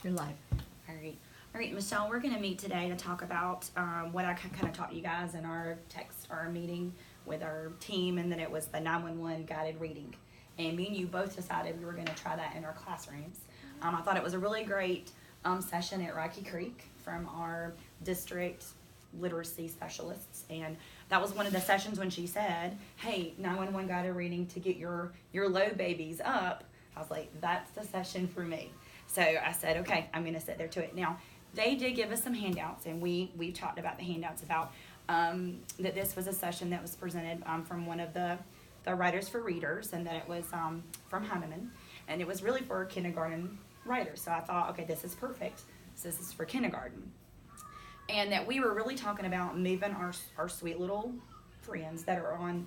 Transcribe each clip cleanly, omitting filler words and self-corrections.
Your life. All right. All right, Michelle, we're going to meet today to talk about what I kind of taught you guys in our meeting with our team, and then it was the 911 guided reading. And me and you both decided we were going to try that in our classrooms. I thought it was a really great session at Rocky Creek from our district literacy specialists, and that was one of the sessions when she said, hey, 911 guided reading to get your low babies up. I was like, that's the session for me. So I said, okay, I'm going to sit there to it. Now, they did give us some handouts, and we talked about the handouts about that this was a session that was presented from one of the Writers for Readers, and that it was from Heinemann, and it was really for kindergarten writers. So I thought, okay, this is perfect. So this is for kindergarten. And that we were really talking about moving our sweet little friends that are on,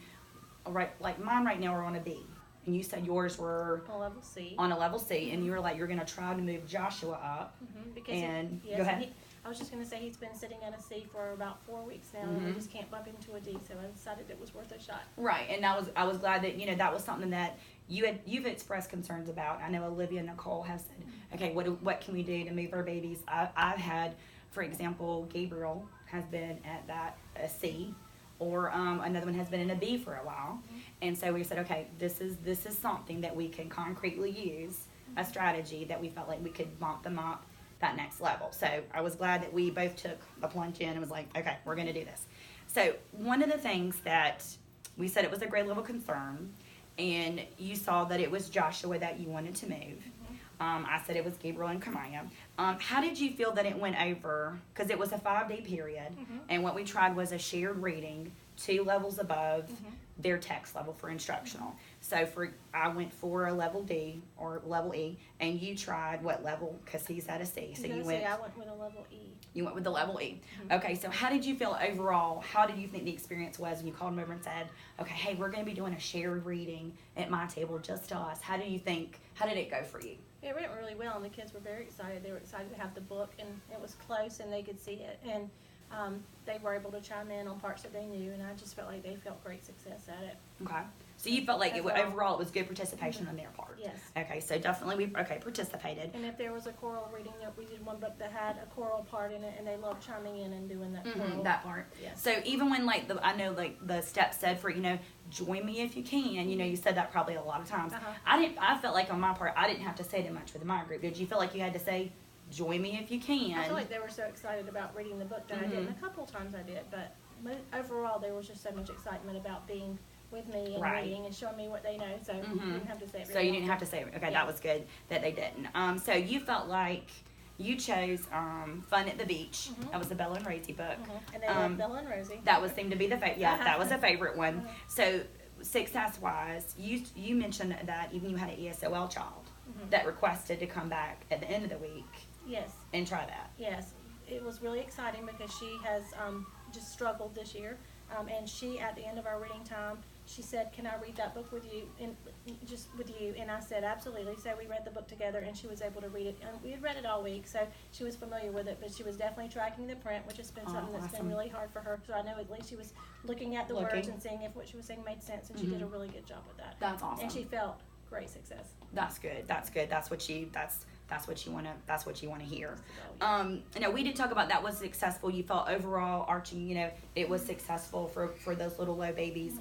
like mine right now are on a B. And you said yours were On level C. on a level C, and you were like, you're going to try to move Joshua up. Because And yes, go ahead. I was just going to say he's been sitting at a C for about 4 weeks now, and we just can't bump him to a D. So I decided it was worth a shot. Right, and I was glad that that was something that you've expressed concerns about. I know Olivia Nicole has said, okay, what can we do to move our babies? I've had, for example, Gabriel has been at a C, or another one has been in a B for a while, and so we said, okay, this is something that we can concretely use, a strategy that we felt like we could bump them up that next level. So I was glad that we both took the plunge in and was like, okay, we're going to do this. So one of the things that we said, it was a grade level concern, and you saw that it was Joshua that you wanted to move. I said it was Gabriel and Kamaya. How did you feel that it went over? Because it was a 5-day period, and what we tried was a shared reading, 2 levels above their text level for instructional. So I went for a level D or level E, and you tried what level? Because he's at a C. So you went. I went with a level E. You went with the level E. Okay, so how did you feel overall? How did you think the experience was when you called him over and said, okay, hey, we're going to be doing a shared reading at my table, just us. How did it go for you? It went really well, and the kids were very excited. They were excited to have the book, and it was close, and they could see it. And they were able to chime in on parts that they knew, and I just felt like they felt great success at it. Okay. So you felt like Overall. overall it was good participation on their part? Yes. Okay, so definitely participated. And if there was a choral reading, we did one book that had a choral part in it, and they loved chiming in and doing that choral. That part. Yes. So even when I know the steps said for join me if you can. You said that probably a lot of times. I felt like on my part I didn't have to say too much with my group. Did you feel like you had to say join me if you can? I feel like they were so excited about reading the book that I did. And a couple of times I did, but overall there was just so much excitement about being with me and Right. reading and showing me what they know. So you didn't have to say it. So you didn't have to say it. Okay, Yeah. that was good that they didn't. So you felt like you chose Fun at the Beach. That was the Bella and Rosie book. And they loved Bella and Rosie. That seemed to be that was a favorite one. So success wise, you mentioned that even you had an ESOL child that requested to come back at the end of the week Yes. and try that. Yes. It was really exciting because she has just struggled this year. And she, at the end of our reading time, she said, can I read that book with you, and just with you? And I said, absolutely. So we read the book together, and she was able to read it. And we had read it all week, so she was familiar with it, but she was definitely tracking the print, which has been something that's awesome. been really hard for her. So I know at least she was looking at the words and seeing if what she was saying made sense, and she did a really good job with that. That's awesome. And she felt great success. That's good. That's good. That's what you want to hear. We did talk about that was successful. You felt overall, Archie, it was successful for those little low babies.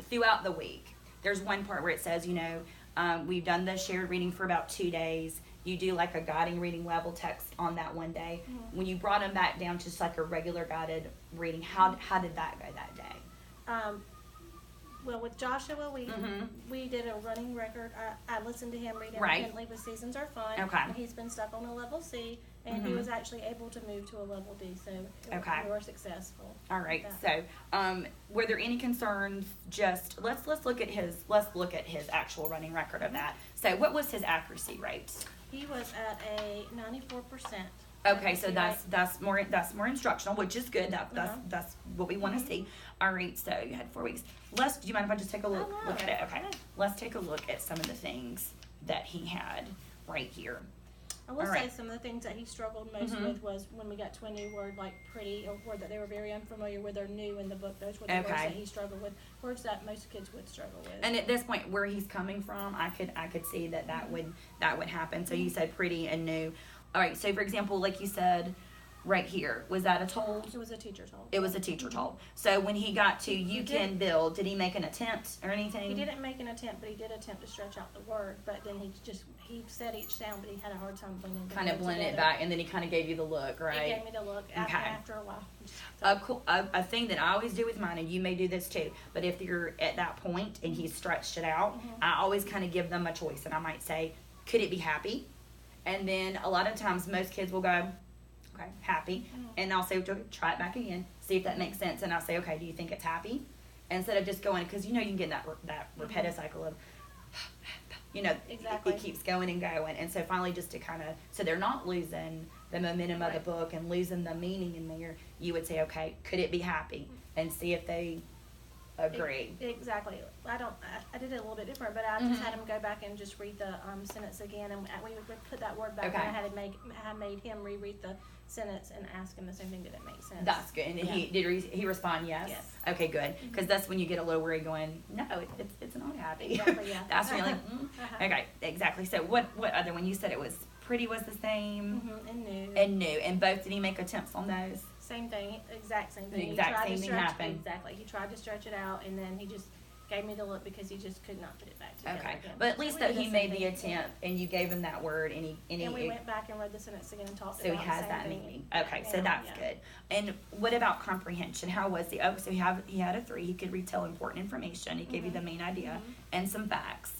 Throughout the week, there's one part where it says, we've done the shared reading for about 2 days. You do like a guiding reading level text on that one day. When you brought them back down to just like a regular guided reading, how did that go that day? Well, with Joshua, we did a running record. I listened to him read Right. independently with Seasons Are Fun. Okay. And he's been stuck on a level C, and he was actually able to move to a level D, so Okay. we were successful. All right. with So, that. were there any concerns? Just let's look at his actual running record of that. So, what was his accuracy rate? He was at a 94%. Okay, so accuracy that's more instructional, which is good. That's what we want to see. All right. So you had 4 weeks. Do you mind if I just take a look Oh, no. at it? Okay. Yeah. Let's take a look at some of the things that he had right here. I will All say right. some of the things that he struggled most with was when we got to a new word like pretty, or word that they were very unfamiliar with or new in the book. Those were the words Okay. that he struggled with, words that most kids would struggle with. And at this point, where he's coming from, I could see that would happen. So you said pretty and new. All right, so for example, like you said, right here, was that a told? It was a teacher's home. It was a teacher told. So when he got to you can build, did he make an attempt or anything? He didn't make an attempt, but he did attempt to stretch out the word. But then he said each sound, but he had a hard time blending. Kind of blend it back, and then he kind of gave you the look, right? He gave me the look after a while. A thing that I always do with mine, and you may do this too, but if you're at that point and he's stretched it out, I always kind of give them a choice, and I might say, could it be happy? And then a lot of times most kids will go, okay, happy, and I'll say, try it back again, see if that makes sense, and I'll say, okay, do you think it's happy? Instead of just going, because you know you can get that repetitive cycle of, Exactly. it keeps going and going, and so finally just to kind of, so they're not losing the momentum of the book and losing the meaning in there, you would say, okay, could it be happy? And see if they agree. Exactly. I did it a little bit different, but I just had him go back and just read the sentence again, and we would put that word back, Okay. and I made him reread the sentence and ask him the same thing, did it make sense? That's good. And he respond yes? Yes. Okay, good. Because that's when you get a little worried going, no, it's not happy. Exactly, yeah. That's when you're like, okay, exactly. So what other one? You said it was pretty was the same And new. And both, did he make attempts on those? Same thing, exact same thing. The exact same thing happened. Exactly. He tried to stretch it out, and then he just gave me the look because he just could not put it back together Okay, again. but at least We that did the he same made the thing. attempt, and you gave him that word, and And we went back and read the sentence again and talked so he about has the same that thing. meaning. Okay, so Yeah, that's yeah. good. And what about comprehension? How was he? Oh, so he had a 3. He could retell important information. He gave you the main idea and some facts,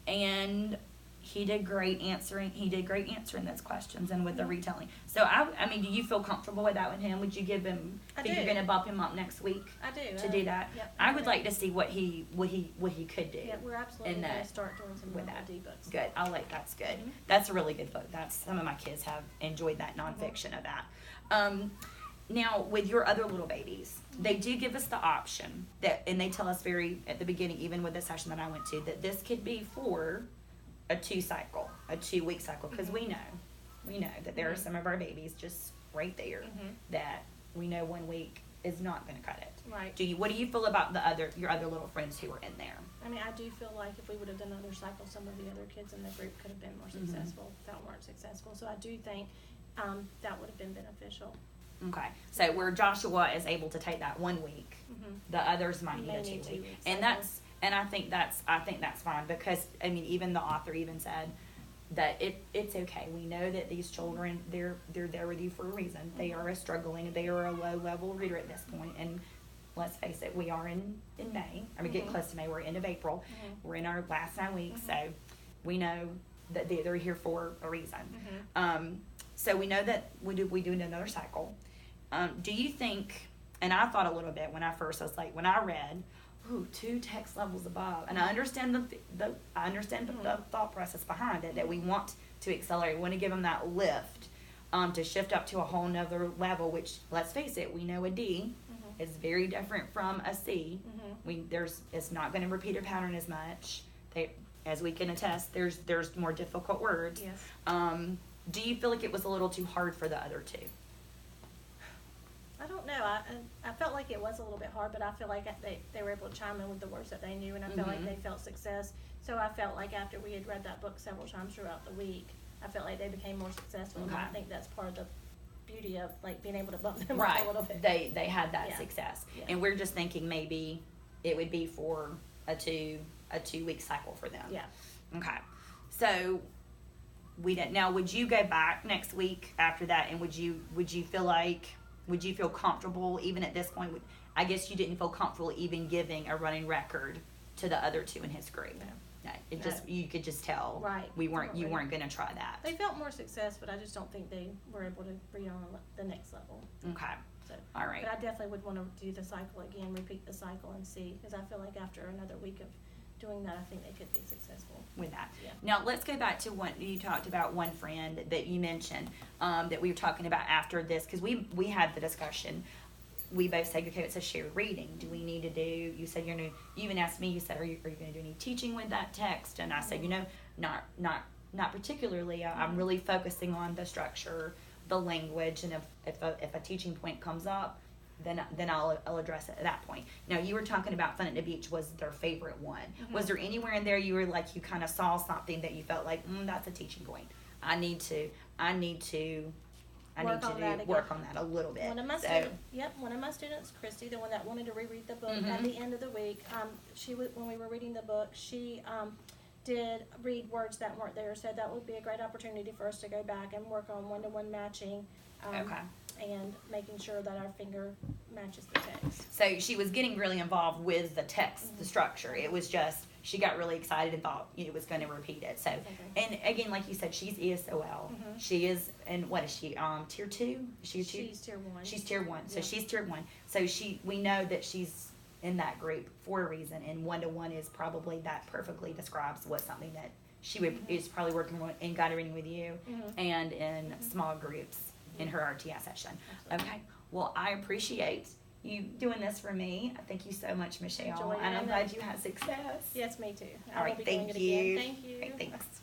and he did great answering. He did great answering those questions and with the retelling. So I mean, do you feel comfortable with that with him? Would you give him? I think do. you're going to bump him up next week I do. to do that? Yep, I would do. like to see what he could do. Yeah, we're absolutely in going that- to start doing some with Level that. D books. Good. That's good. That's a really good book. Some of my kids have enjoyed that nonfiction of that. Now, with your other little babies, they do give us the option and they tell us at the beginning, even with the session that I went to, that this could be for a 2-week cycle, because we know that there are some of our babies just right there that we know 1 week is not going to cut it. Right. What do you feel about your other little friends who were in there? I mean, I do feel like if we would have done another cycle, some of the other kids in the group could have been more successful that weren't successful. So I do think that would have been beneficial. Okay, so where Joshua is able to take that 1 week, the others might need May a need 2 2 week, weeks, and I I think that's fine, because I mean even the author even said that it's okay. We know that these children they're there with you for a reason. They are struggling. They are a low level reader at this point, and let's face it, we are in May. I mean, getting close to May. We're end of April. We're in our last 9 weeks, so we know that they're here for a reason. So we know that we do another cycle. Do you think? And I thought a little bit when I was when I read, 2 text levels above, and I understand the thought process behind it, that we want to accelerate, we want to give them that lift, to shift up to a whole nother level. Which, let's face it, we know a D is very different from a C. It's not going to repeat a pattern as much. As we can attest, there's more difficult words. Yes. Do you feel like it was a little too hard for the other 2? I don't know. I felt like it was a little bit hard, but I feel like they were able to chime in with the words that they knew, and I felt like they felt success. So I felt like after we had read that book several times throughout the week, I felt like they became more successful. Okay. And I think that's part of the beauty of being able to bump them Right. up a little bit. They had that Yeah. success. Yeah. And we're just thinking maybe it would be for a 2-week cycle for them. Yeah. Okay. So now would you go back next week after that, and would you feel comfortable even at this point? I guess you didn't feel comfortable even giving a running record to the other 2 in his group. No. You could just tell. Right. You weren't Right. going to try that. They felt more success, but I just don't think they were able to read on the next level. Okay. So, All right. But I definitely would want to do the cycle again, repeat the cycle and see, because I feel like after another week of doing that, I think they could be successful. With that. Yeah. Now let's go back to what you talked about. One friend that you mentioned that we were talking about after this, because we had the discussion. We both said, okay, it's a shared reading. Do we need to do? You said you even asked me. You said, are you going to do any teaching with that text? And I said, not particularly. I'm really focusing on the structure, the language, and if a teaching point comes up, then I'll address it at that point. Now, you were talking about Fun at the Beach was their favorite one. Was there anywhere in there you kind of saw something that you felt like, that's a teaching point. I need to I need to Work on that again. work on that a little bit. One of my So, one of my students, Christy, the one that wanted to reread the book Mm-hmm. at the end of the week, when we were reading the book, she did read words that weren't there. Said that would be a great opportunity for us to go back and work on one-to-one matching, Okay. and making sure that our finger matches the text. So she was getting really involved with the text, the structure. It was just, she got really excited and thought it was going to repeat it. So, and again, like you said, she's ESOL. Mhm. She is, and what is she, tier 2? Is she a tier? She's tier 1. She's tier 1. So Yeah. she's tier 1. So we know that she's in that group for a reason, and one-to-one is probably, that perfectly describes what something that she would, is probably working on in guided reading with you, and in small groups in her RTI session. Absolutely. Okay. Well, I appreciate you doing this for me. Thank you so much, Michelle. Enjoy it. And I'm glad you had success. Yes, me too. I All will right. be doing Thank it you. again. Thank you. Okay, thanks.